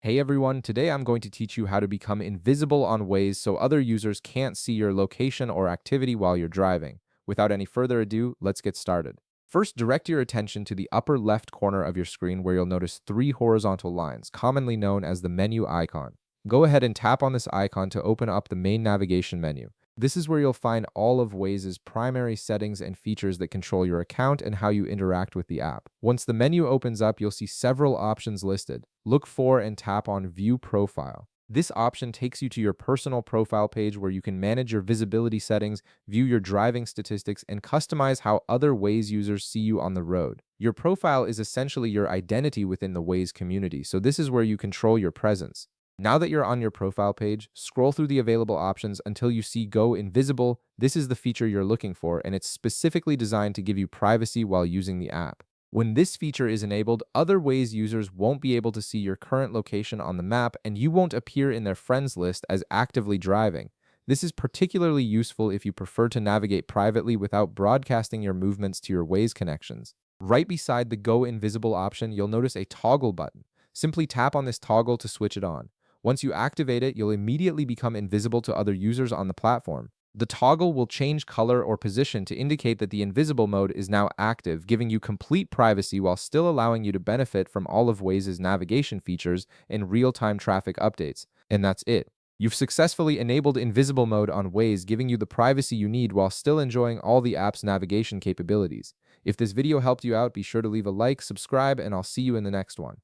Hey everyone, today I'm going to teach you how to become invisible on Waze so other users can't see your location or activity while you're driving. Without any further ado, let's get started. First, direct your attention to the upper left corner of your screen where you'll notice three horizontal lines, commonly known as the menu icon. Go ahead and tap on this icon to open up the main navigation menu. This is where you'll find all of Waze's primary settings and features that control your account and how you interact with the app. Once the menu opens up, you'll see several options listed. Look for and tap on View Profile. This option takes you to your personal profile page where you can manage your visibility settings, view your driving statistics, and customize how other Waze users see you on the road. Your profile is essentially your identity within the Waze community, so this is where you control your presence. Now that you're on your profile page, scroll through the available options until you see Go Invisible. This is the feature you're looking for, and it's specifically designed to give you privacy while using the app. When this feature is enabled, other Waze users won't be able to see your current location on the map, and you won't appear in their friends list as actively driving. This is particularly useful if you prefer to navigate privately without broadcasting your movements to your Waze connections. Right beside the Go Invisible option, you'll notice a toggle button. Simply tap on this toggle to switch it on. Once you activate it, you'll immediately become invisible to other users on the platform. The toggle will change color or position to indicate that the invisible mode is now active, giving you complete privacy while still allowing you to benefit from all of Waze's navigation features and real-time traffic updates. And that's it. You've successfully enabled invisible mode on Waze, giving you the privacy you need while still enjoying all the app's navigation capabilities. If this video helped you out, be sure to leave a like, subscribe, and I'll see you in the next one.